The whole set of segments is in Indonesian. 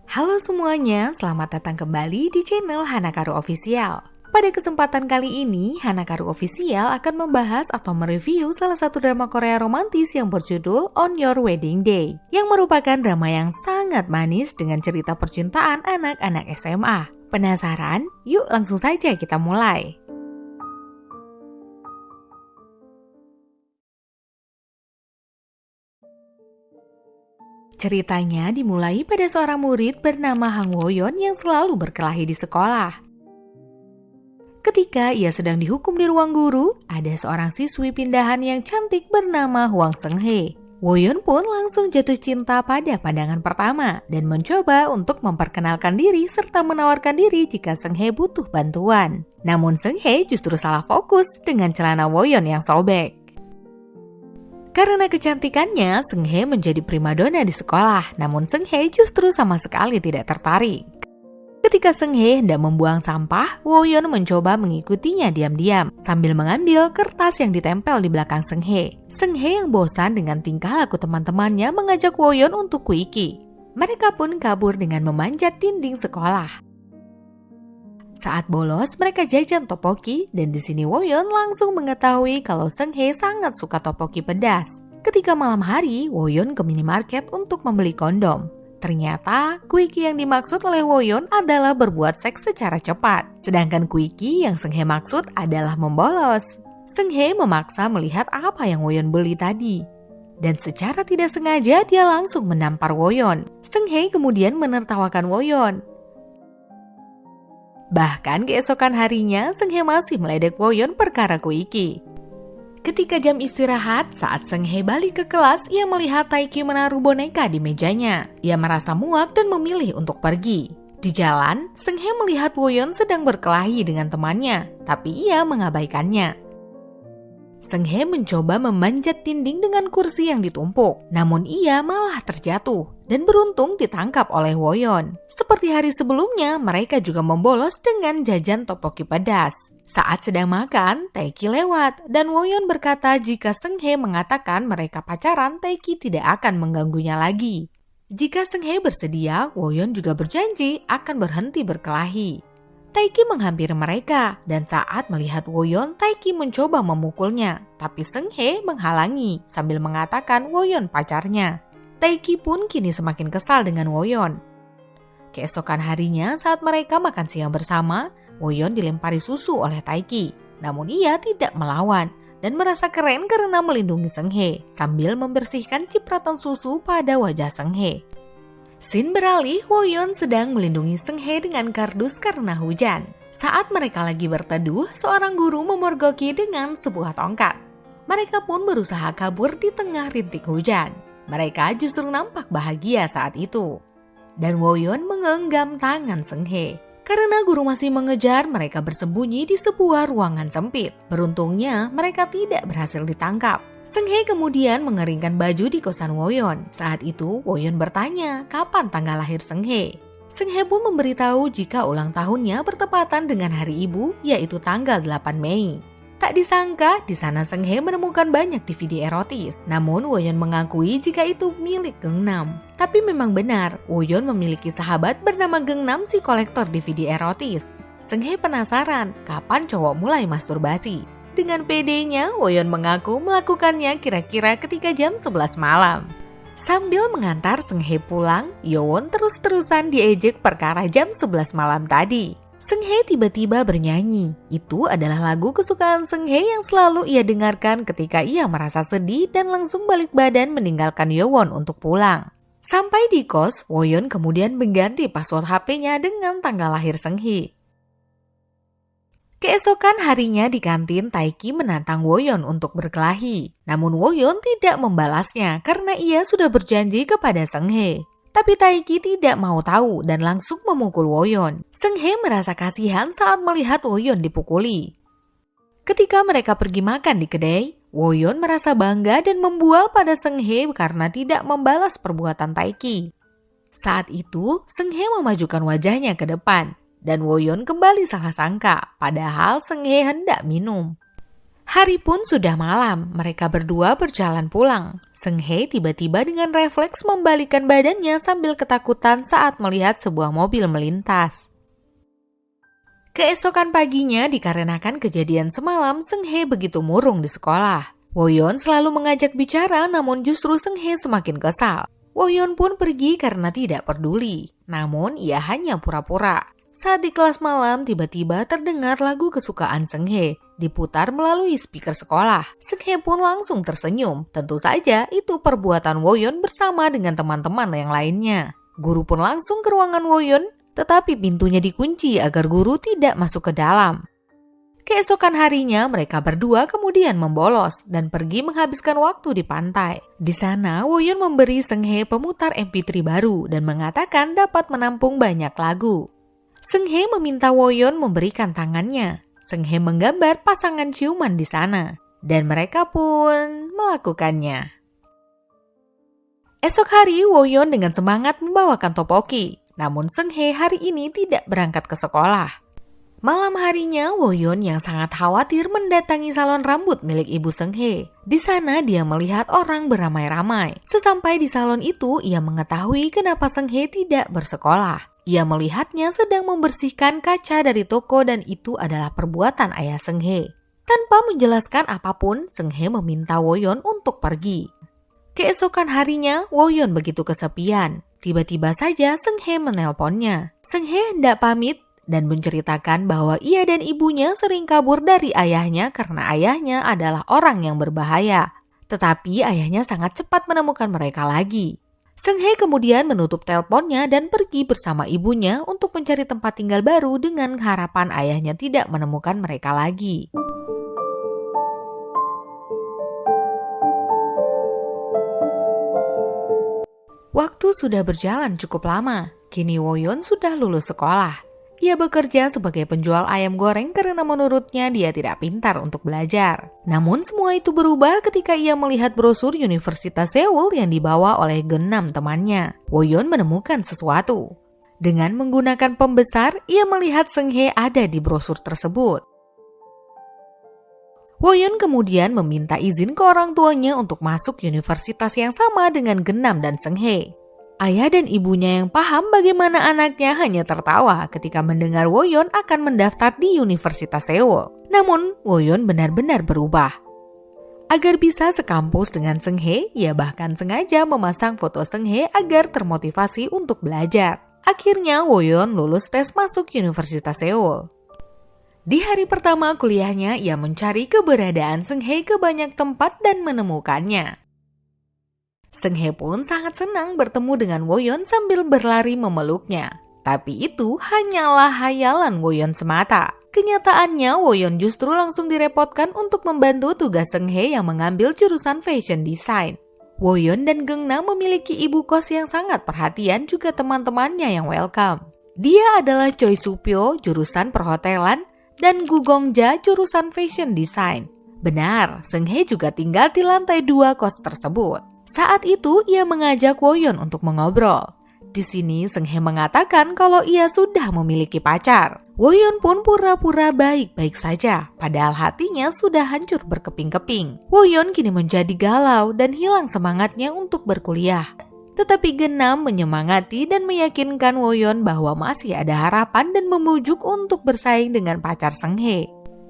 Halo semuanya, selamat datang kembali di channel Hanakaru Official. Pada kesempatan kali ini, Hanakaru Official akan membahas atau mereview salah satu drama Korea romantis yang berjudul On Your Wedding Day, yang merupakan drama yang sangat manis dengan cerita percintaan anak-anak SMA. Penasaran? Yuk langsung saja kita mulai. Ceritanya dimulai pada seorang murid bernama Hang Woyeon yang selalu berkelahi di sekolah. Ketika ia sedang dihukum di ruang guru, ada seorang siswi pindahan yang cantik bernama Hwang Seung-hae. Woyeon pun langsung jatuh cinta pada pandangan pertama dan mencoba untuk memperkenalkan diri serta menawarkan diri jika Seung-hae butuh bantuan. Namun Seung-hae justru salah fokus dengan celana Woyeon yang sobek. Karena kecantikannya, Seung-hae menjadi primadona di sekolah, namun Seung-hae justru sama sekali tidak tertarik. Ketika Seung-hae hendak membuang sampah, Woyeon mencoba mengikutinya diam-diam sambil mengambil kertas yang ditempel di belakang Seung-hae. Seung-hae yang bosan dengan tingkah laku teman-temannya mengajak Woyeon untuk kuiki. Mereka pun kabur dengan memanjat dinding sekolah. Saat bolos, mereka jajan topoki dan di sini Woyeon langsung mengetahui kalau Seung-hae sangat suka topoki pedas. Ketika malam hari, Woyeon ke minimarket untuk membeli kondom. Ternyata, kuiki yang dimaksud oleh Woyeon adalah berbuat seks secara cepat. Sedangkan kuiki yang Seung-hae maksud adalah membolos. Seung-hae memaksa melihat apa yang Woyeon beli tadi. Dan secara tidak sengaja dia langsung menampar Woyeon. Seung-hae kemudian menertawakan Woyeon. Bahkan keesokan harinya, Seung-hae masih meledek Woyeon perkara kuiki. Ketika jam istirahat, saat Seung-hae balik ke kelas, ia melihat Taiki menaruh boneka di mejanya. Ia merasa muak dan memilih untuk pergi. Di jalan, Seung-hae melihat Woyeon sedang berkelahi dengan temannya, tapi ia mengabaikannya. Seung-hae mencoba memanjat dinding dengan kursi yang ditumpuk, namun ia malah terjatuh dan beruntung ditangkap oleh Woyeon. Seperti hari sebelumnya, mereka juga membolos dengan jajan topoki pedas. Saat sedang makan, Taiki lewat dan Woyeon berkata jika Seung-hae mengatakan mereka pacaran, Taiki tidak akan mengganggunya lagi. Jika Seung-hae bersedia, Woyeon juga berjanji akan berhenti berkelahi. Taiki menghampiri mereka dan saat melihat Woyeon, Taiki mencoba memukulnya, tapi Seung-hae menghalangi sambil mengatakan Woyeon pacarnya. Taiki pun kini semakin kesal dengan Woyeon. Keesokan harinya saat mereka makan siang bersama, Woyeon dilempari susu oleh Taiki, namun ia tidak melawan dan merasa keren karena melindungi Seung-hae sambil membersihkan cipratan susu pada wajah Seung-hae. Scene beralih, Woyeon sedang melindungi Seung-hae dengan kardus karena hujan. Saat mereka lagi berteduh, seorang guru memergoki dengan sebuah tongkat. Mereka pun berusaha kabur di tengah rintik hujan. Mereka justru nampak bahagia saat itu. Dan Woyeon menggenggam tangan Seung-hae. Karena guru masih mengejar, mereka bersembunyi di sebuah ruangan sempit. Beruntungnya, mereka tidak berhasil ditangkap. Seung-hae kemudian mengeringkan baju di kosan Woyeon. Saat itu, Woyeon bertanya kapan tanggal lahir Seung-hae. Seung-hae pun memberitahu jika ulang tahunnya bertepatan dengan hari ibu, yaitu tanggal 8 Mei. Tak disangka, di sana Seung-hae menemukan banyak DVD erotis. Namun, Woyeon mengakui jika itu milik Gangnam. Tapi memang benar, Woyeon memiliki sahabat bernama Gangnam si kolektor DVD erotis. Seung-hae penasaran kapan cowok mulai masturbasi. Dengan pedenya, Woyeon mengaku melakukannya kira-kira ketika jam 11 malam. Sambil mengantar Seung-hae pulang, Yowon terus-terusan diejek perkara jam 11 malam tadi. Seung-hae tiba-tiba bernyanyi. Itu adalah lagu kesukaan Seung-hae yang selalu ia dengarkan ketika ia merasa sedih dan langsung balik badan meninggalkan Yowon untuk pulang. Sampai di kos, Woyeon kemudian mengganti password HP-nya dengan tanggal lahir Seung-hae. Keesokan harinya di kantin, Taiki menantang Woyeon untuk berkelahi. Namun Woyeon tidak membalasnya karena ia sudah berjanji kepada Seung-hae. Tapi Taiki tidak mau tahu dan langsung memukul Woyeon. Seung-hae merasa kasihan saat melihat Woyeon dipukuli. Ketika mereka pergi makan di kedai, Woyeon merasa bangga dan membual pada Seung-hae karena tidak membalas perbuatan Taiki. Saat itu, Seung-hae memajukan wajahnya ke depan dan Woyeon kembali salah sangka, padahal Seung-hae hendak minum. Hari pun sudah malam, mereka berdua berjalan pulang. Seung-hae tiba-tiba dengan refleks membalikkan badannya sambil ketakutan saat melihat sebuah mobil melintas. Keesokan paginya dikarenakan kejadian semalam, Seung-hae begitu murung di sekolah. Woyeon selalu mengajak bicara namun justru Seung-hae semakin kesal. Woyeon pun pergi karena tidak peduli, namun ia hanya pura-pura. Saat di kelas malam tiba-tiba terdengar lagu kesukaan Seung-hae diputar melalui speaker sekolah. Seung-hae pun langsung tersenyum. Tentu saja itu perbuatan Woyeon bersama dengan teman-teman yang lainnya. Guru pun langsung ke ruangan Woyeon, tetapi pintunya dikunci agar guru tidak masuk ke dalam. Keesokan harinya mereka berdua kemudian membolos dan pergi menghabiskan waktu di pantai. Di sana Woyeon memberi Seung-hae pemutar MP3 baru dan mengatakan dapat menampung banyak lagu. Seung-hae meminta Woyeon memberikan tangannya. Seung-hae menggambar pasangan ciuman di sana dan mereka pun melakukannya. Esok hari Woyeon dengan semangat membawakan tteokbokki. Namun Seung-hae hari ini tidak berangkat ke sekolah. Malam harinya, Woyeon yang sangat khawatir mendatangi salon rambut milik ibu Seung-hae. Di sana dia melihat orang beramai-ramai. Sesampai di salon itu, ia mengetahui kenapa Seung-hae tidak bersekolah. Ia melihatnya sedang membersihkan kaca dari toko dan itu adalah perbuatan ayah Seung-hae. Tanpa menjelaskan apapun, Seung-hae meminta Woyeon untuk pergi. Keesokan harinya, Woyeon begitu kesepian. Tiba-tiba saja Seung-hae menelponnya. Seung-hae hendak pamit dan menceritakan bahwa ia dan ibunya sering kabur dari ayahnya karena ayahnya adalah orang yang berbahaya. Tetapi ayahnya sangat cepat menemukan mereka lagi. Seung-hae kemudian menutup teleponnya dan pergi bersama ibunya untuk mencari tempat tinggal baru dengan harapan ayahnya tidak menemukan mereka lagi. Waktu sudah berjalan cukup lama. Kini Woyeon sudah lulus sekolah. Ia bekerja sebagai penjual ayam goreng karena menurutnya dia tidak pintar untuk belajar. Namun semua itu berubah ketika ia melihat brosur Universitas Seoul yang dibawa oleh Geunam temannya. Woyeon menemukan sesuatu. Dengan menggunakan pembesar, ia melihat Seung-hae ada di brosur tersebut. Woyeon kemudian meminta izin ke orang tuanya untuk masuk universitas yang sama dengan Geunam dan Seung-hae. Ayah dan ibunya yang paham bagaimana anaknya hanya tertawa ketika mendengar Woyeon akan mendaftar di Universitas Seoul. Namun, Woyeon benar-benar berubah. Agar bisa sekampus dengan Seung-hae, ia bahkan sengaja memasang foto Seung-hae agar termotivasi untuk belajar. Akhirnya, Woyeon lulus tes masuk Universitas Seoul. Di hari pertama kuliahnya, ia mencari keberadaan Seung-hae ke banyak tempat dan menemukannya. Seung-hae pun sangat senang bertemu dengan Woyeon sambil berlari memeluknya. Tapi itu hanyalah hayalan Woyeon semata. Kenyataannya, Woyeon justru langsung direpotkan untuk membantu tugas Seung-hae yang mengambil jurusan fashion design. Woyeon dan Geunam memiliki ibu kos yang sangat perhatian juga teman-temannya yang welcome. Dia adalah Choi Soo-pyo, jurusan perhotelan, dan Gu Gong-ja, jurusan fashion design. Benar, Seung-hae juga tinggal di lantai 2 kos tersebut. Saat itu ia mengajak Woyeon untuk mengobrol. Di sini Seung-hae mengatakan kalau ia sudah memiliki pacar. Woyeon pun pura-pura baik-baik saja, padahal hatinya sudah hancur berkeping-keping. Woyeon kini menjadi galau dan hilang semangatnya untuk berkuliah. Tetapi Geunam menyemangati dan meyakinkan Woyeon bahwa masih ada harapan dan memujuk untuk bersaing dengan pacar Seung-hae.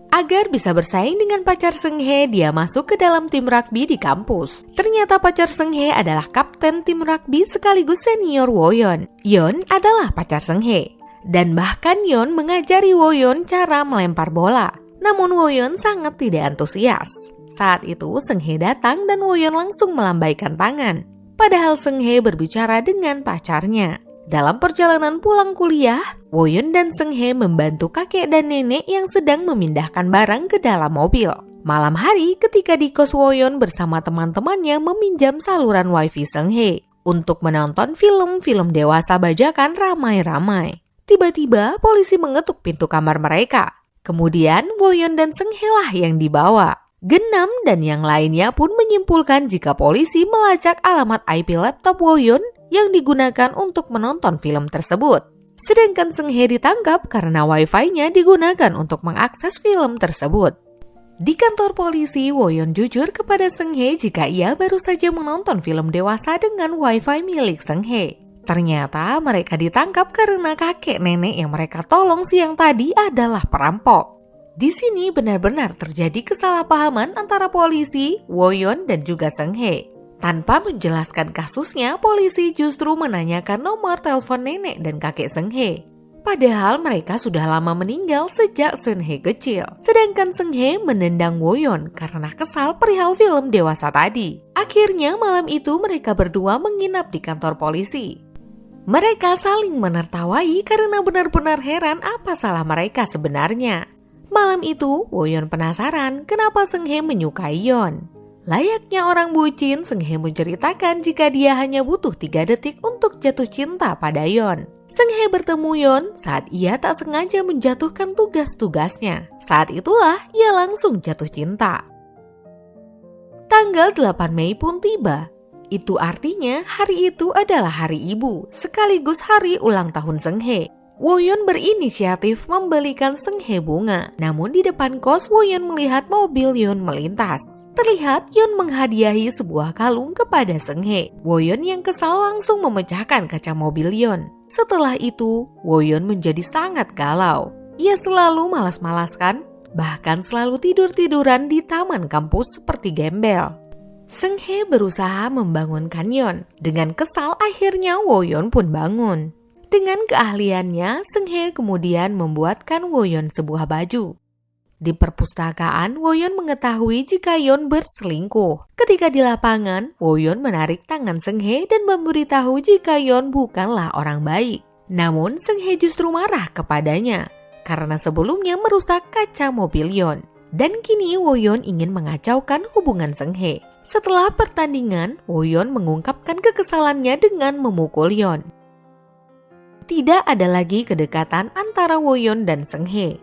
Agar bisa bersaing dengan pacar Seung-hae, dia masuk ke dalam tim rugby di kampus. Ternyata pacar Seung-hae adalah kapten tim rugby sekaligus senior Woyeon. Yeon adalah pacar Seung-hae. Dan bahkan Yeon mengajari Woyeon cara melempar bola. Namun Woyeon sangat tidak antusias. Saat itu Seung-hae datang dan Woyeon langsung melambaikan tangan. Padahal Seung-hae berbicara dengan pacarnya. Dalam perjalanan pulang kuliah, Woyeon dan Seung-hae membantu kakek dan nenek yang sedang memindahkan barang ke dalam mobil. Malam hari ketika di kos, Woyeon bersama teman-temannya meminjam saluran wifi Seung-hae untuk menonton film-film dewasa bajakan ramai-ramai. Tiba-tiba polisi mengetuk pintu kamar mereka. Kemudian Woyeon dan Seung-hae lah yang dibawa. Geunam dan yang lainnya pun menyimpulkan jika polisi melacak alamat IP laptop Woyeon yang digunakan untuk menonton film tersebut. Sedangkan Seung-hae ditangkap karena wifi-nya digunakan untuk mengakses film tersebut. Di kantor polisi, Woyon jujur kepada Seung Hae jika ia baru saja menonton film dewasa dengan wifi milik Seung Hae. Ternyata mereka ditangkap karena kakek nenek yang mereka tolong siang tadi adalah perampok. Di sini benar-benar terjadi kesalahpahaman antara polisi, Woyon, dan juga Seung Hae. Tanpa menjelaskan kasusnya, polisi justru menanyakan nomor telepon nenek dan kakek Seung Hae. Padahal mereka sudah lama meninggal sejak Seung Hae kecil. Sedangkan Seung Hae menendang Woyon karena kesal perihal film dewasa tadi. Akhirnya malam itu mereka berdua menginap di kantor polisi. Mereka saling menertawai karena benar-benar heran apa salah mereka sebenarnya. Malam itu, Woyon penasaran kenapa Seung Hae menyukai Yeon. Layaknya orang bucin, Seung Hae menceritakan jika dia hanya butuh 3 detik untuk jatuh cinta pada Yeon. Seung Hae bertemu Yeon saat ia tak sengaja menjatuhkan tugas-tugasnya. Saat itulah ia langsung jatuh cinta. Tanggal 8 Mei pun tiba. Itu artinya hari itu adalah hari ibu, sekaligus hari ulang tahun Seung Hae. Woyon berinisiatif membelikan Seung Hae bunga. Namun di depan kos, Woyon melihat mobil Yeon melintas. Terlihat Yeon menghadiahi sebuah kalung kepada Seung Hae. Woyon yang kesal langsung memecahkan kaca mobil Yeon. Setelah itu, Woyon menjadi sangat galau. Ia selalu malas-malaskan, bahkan selalu tidur-tiduran di taman kampus seperti gembel. Seung Hae berusaha membangunkan Yeon. Dengan kesal akhirnya Woyon pun bangun. Dengan keahliannya, Seung Hae kemudian membuatkan Woyon sebuah baju. Di perpustakaan, Woyon mengetahui jika Yeon berselingkuh. Ketika di lapangan, Woyon menarik tangan Seung Hae dan memberitahu jika Yeon bukanlah orang baik. Namun Seung Hae justru marah kepadanya karena sebelumnya merusak kaca mobil Yeon. Dan kini Woyon ingin mengacaukan hubungan Seung Hae. Setelah pertandingan, Woyon mengungkapkan kekesalannya dengan memukul Yeon. Tidak ada lagi kedekatan antara Woyon dan Seung Hae.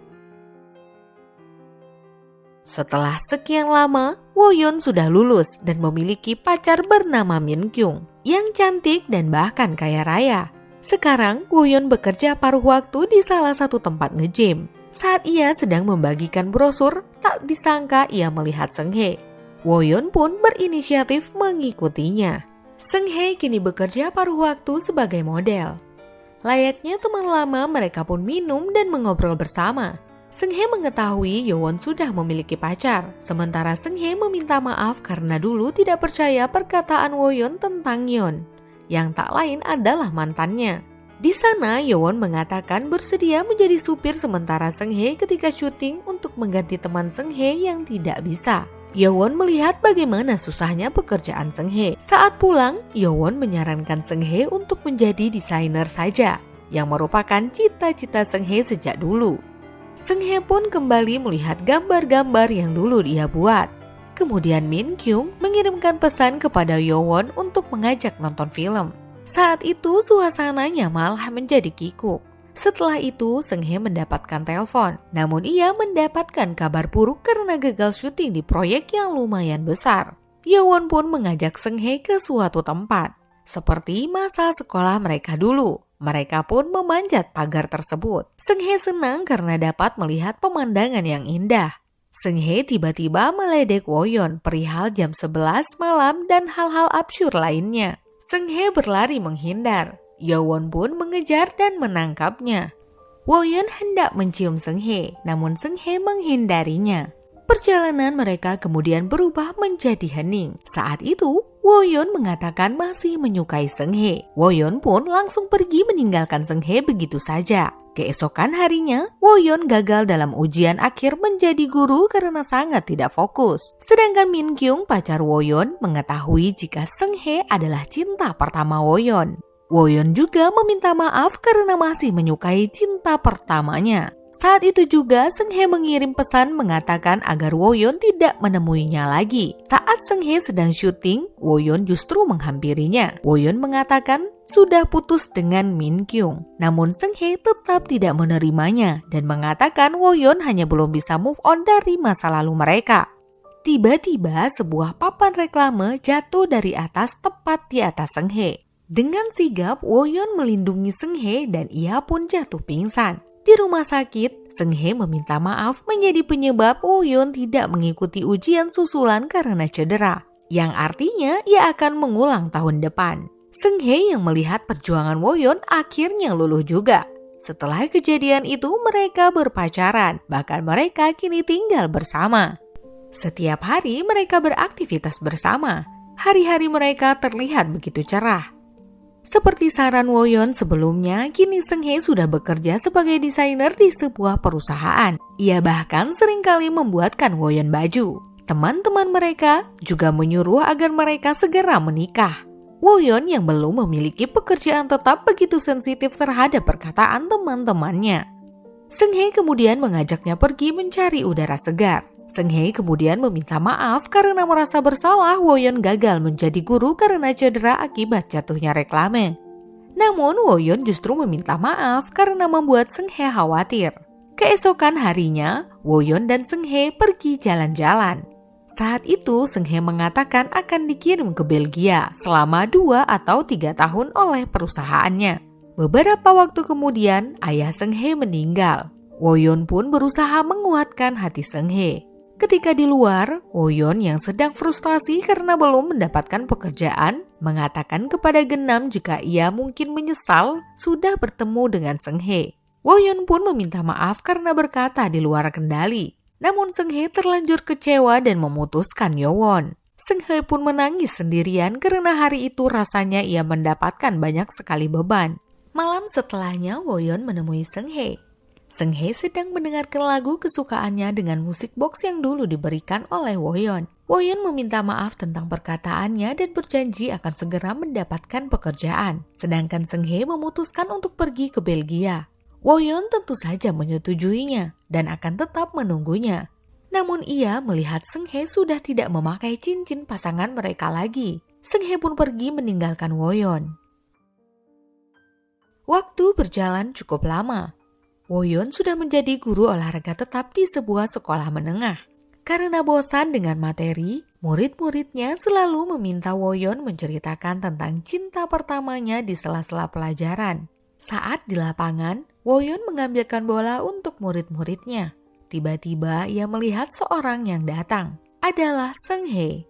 Setelah sekian lama, Woyon sudah lulus dan memiliki pacar bernama Min Kyung yang cantik dan bahkan kaya raya. Sekarang, Woyon bekerja paruh waktu di salah satu tempat nge-gym. Saat ia sedang membagikan brosur, tak disangka ia melihat Seung Hae. Woyon pun berinisiatif mengikutinya. Seung Hae kini bekerja paruh waktu sebagai model. Layaknya teman lama, mereka pun minum dan mengobrol bersama. Seung Hae mengetahui Yeowon sudah memiliki pacar, sementara Seung Hae meminta maaf karena dulu tidak percaya perkataan Woyon tentang Yeon, yang tak lain adalah mantannya. Di sana, Yeowon mengatakan bersedia menjadi supir sementara Seung Hae ketika syuting untuk mengganti teman Seung Hae yang tidak bisa. Yeowon melihat bagaimana susahnya pekerjaan Seung Hae. Saat pulang, Yeowon menyarankan Seung Hae untuk menjadi desainer saja, yang merupakan cita-cita Seung Hae sejak dulu. Seung Hae pun kembali melihat gambar-gambar yang dulu dia buat. Kemudian Min Kyung mengirimkan pesan kepada Yeowon untuk mengajak nonton film. Saat itu suasananya malah menjadi kikuk. Setelah itu Seung Hae mendapatkan telepon. Namun ia mendapatkan kabar buruk karena gagal syuting di proyek yang lumayan besar. Yeowon pun mengajak Seung Hae ke suatu tempat, seperti masa sekolah mereka dulu. Mereka pun memanjat pagar tersebut. Seung Hae senang karena dapat melihat pemandangan yang indah. Seung Hae tiba-tiba meledek Woyon perihal jam 11 malam dan hal-hal absurd lainnya. Seung Hae berlari menghindar. Yeowon pun mengejar dan menangkapnya. Woyon hendak mencium Seung Hae, namun Seung Hae menghindarinya. Perjalanan mereka kemudian berubah menjadi hening. Saat itu, Woyon mengatakan masih menyukai Seung Hae. Woyon pun langsung pergi meninggalkan Seung Hae begitu saja. Keesokan harinya, Woyon gagal dalam ujian akhir menjadi guru karena sangat tidak fokus. Sedangkan Min Kyung, pacar Woyon, mengetahui jika Seung Hae adalah cinta pertama Woyon. Woyon juga meminta maaf karena masih menyukai cinta pertamanya. Saat itu juga Seung Hae mengirim pesan mengatakan agar Woyon tidak menemuinya lagi. Saat Seung Hae sedang syuting, Woyon justru menghampirinya. Woyon mengatakan sudah putus dengan Min Kyung. Namun Seung Hae tetap tidak menerimanya dan mengatakan Woyon hanya belum bisa move on dari masa lalu mereka. Tiba-tiba sebuah papan reklame jatuh dari atas tepat di atas Seung Hae. Dengan sigap, Woyon melindungi Seung Hae dan ia pun jatuh pingsan. Di rumah sakit, Seung-hae meminta maaf menjadi penyebab Woyeon tidak mengikuti ujian susulan karena cedera, yang artinya ia akan mengulang tahun depan. Seung-hae yang melihat perjuangan Woyeon akhirnya luluh juga. Setelah kejadian itu mereka berpacaran, bahkan mereka kini tinggal bersama. Setiap hari mereka beraktivitas bersama. Hari-hari mereka terlihat begitu cerah. Seperti saran Woyeon sebelumnya, kini Seung-hae sudah bekerja sebagai desainer di sebuah perusahaan. Ia bahkan seringkali membuatkan Woyeon baju. Teman-teman mereka juga menyuruh agar mereka segera menikah. Woyeon yang belum memiliki pekerjaan tetap begitu sensitif terhadap perkataan teman-temannya. Seung-hae kemudian mengajaknya pergi mencari udara segar. Seung-hae kemudian meminta maaf karena merasa bersalah Woyeon gagal menjadi guru karena cedera akibat jatuhnya reklame. Namun Woyeon justru meminta maaf karena membuat Seung-hae khawatir. Keesokan harinya, Woyeon dan Seung-hae pergi jalan-jalan. Saat itu Seung-hae mengatakan akan dikirim ke Belgia selama 2 atau 3 tahun oleh perusahaannya. Beberapa waktu kemudian ayah Seung-hae meninggal. Woyeon pun berusaha menguatkan hati Seung-hae. Ketika di luar, Woyeon yang sedang frustasi karena belum mendapatkan pekerjaan, mengatakan kepada Genam jika ia mungkin menyesal sudah bertemu dengan Seung-hae. Woyeon pun meminta maaf karena berkata di luar kendali. Namun Seung-hae terlanjur kecewa dan memutuskan Yowon. Seung-hae pun menangis sendirian karena hari itu rasanya ia mendapatkan banyak sekali beban. Malam setelahnya Woyeon menemui Seung-hae. Seung-hae sedang mendengarkan lagu kesukaannya dengan musik box yang dulu diberikan oleh Woyeon. Woyeon meminta maaf tentang perkataannya dan berjanji akan segera mendapatkan pekerjaan. Sedangkan Seung-hae memutuskan untuk pergi ke Belgia. Woyeon tentu saja menyetujuinya dan akan tetap menunggunya. Namun ia melihat Seung-hae sudah tidak memakai cincin pasangan mereka lagi. Seung-hae pun pergi meninggalkan Woyeon. Waktu berjalan cukup lama. Woyeon sudah menjadi guru olahraga tetap di sebuah sekolah menengah. Karena bosan dengan materi, murid-muridnya selalu meminta Woyeon menceritakan tentang cinta pertamanya di sela-sela pelajaran. Saat di lapangan, Woyeon mengambilkan bola untuk murid-muridnya. Tiba-tiba ia melihat seorang yang datang. Adalah Seung-hae.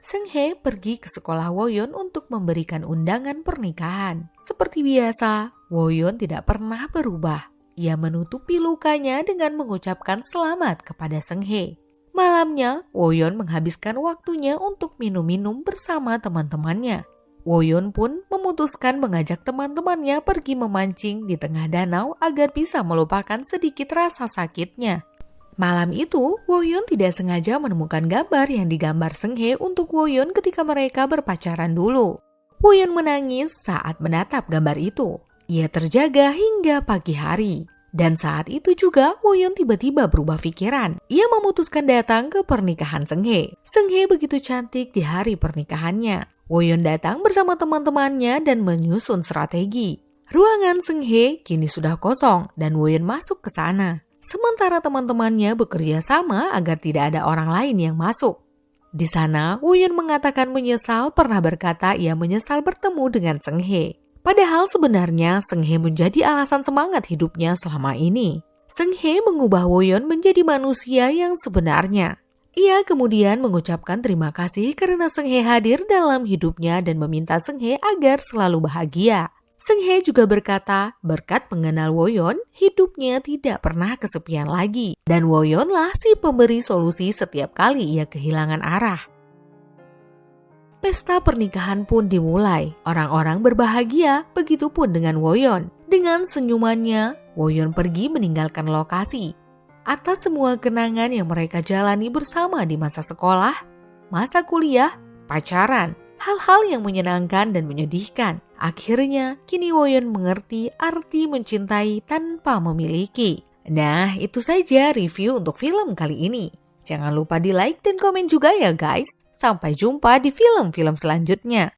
Seung-hae pergi ke sekolah Woyeon untuk memberikan undangan pernikahan. Seperti biasa, Woyeon tidak pernah berubah. Ia menutupi lukanya dengan mengucapkan selamat kepada Seung-hae. Malamnya, Woyeon menghabiskan waktunya untuk minum-minum bersama teman-temannya. Woyeon pun memutuskan mengajak teman-temannya pergi memancing di tengah danau agar bisa melupakan sedikit rasa sakitnya. Malam itu, Woyeon tidak sengaja menemukan gambar yang digambar Seung-hae untuk Woyeon ketika mereka berpacaran dulu. Woyeon menangis saat menatap gambar itu. Ia terjaga hingga pagi hari. Dan saat itu juga Woyeon tiba-tiba berubah pikiran. Ia memutuskan datang ke pernikahan Seung-hae. Seung-hae begitu cantik di hari pernikahannya. Woyeon datang bersama teman-temannya dan menyusun strategi. Ruangan Seung-hae kini sudah kosong dan Woyeon masuk ke sana. Sementara teman-temannya bekerja sama agar tidak ada orang lain yang masuk. Di sana, Woyeon mengatakan menyesal pernah berkata ia menyesal bertemu dengan Seung-hae. Padahal sebenarnya Seung-hae menjadi alasan semangat hidupnya selama ini. Seung-hae mengubah Woyeon menjadi manusia yang sebenarnya. Ia kemudian mengucapkan terima kasih karena Seung-hae hadir dalam hidupnya dan meminta Seung-hae agar selalu bahagia. Seung-hae juga berkata, berkat mengenal Woyeon, hidupnya tidak pernah kesepian lagi. Dan Woyeonlah si pemberi solusi setiap kali ia kehilangan arah. Pesta pernikahan pun dimulai. Orang-orang berbahagia, begitupun dengan Woyeon. Dengan senyumannya, Woyeon pergi meninggalkan lokasi. Atas semua kenangan yang mereka jalani bersama di masa sekolah, masa kuliah, pacaran, hal-hal yang menyenangkan dan menyedihkan. Akhirnya, kini Woyeon mengerti arti mencintai tanpa memiliki. Nah, itu saja review untuk film kali ini. Jangan lupa di like dan komen juga ya guys. Sampai jumpa di film-film selanjutnya.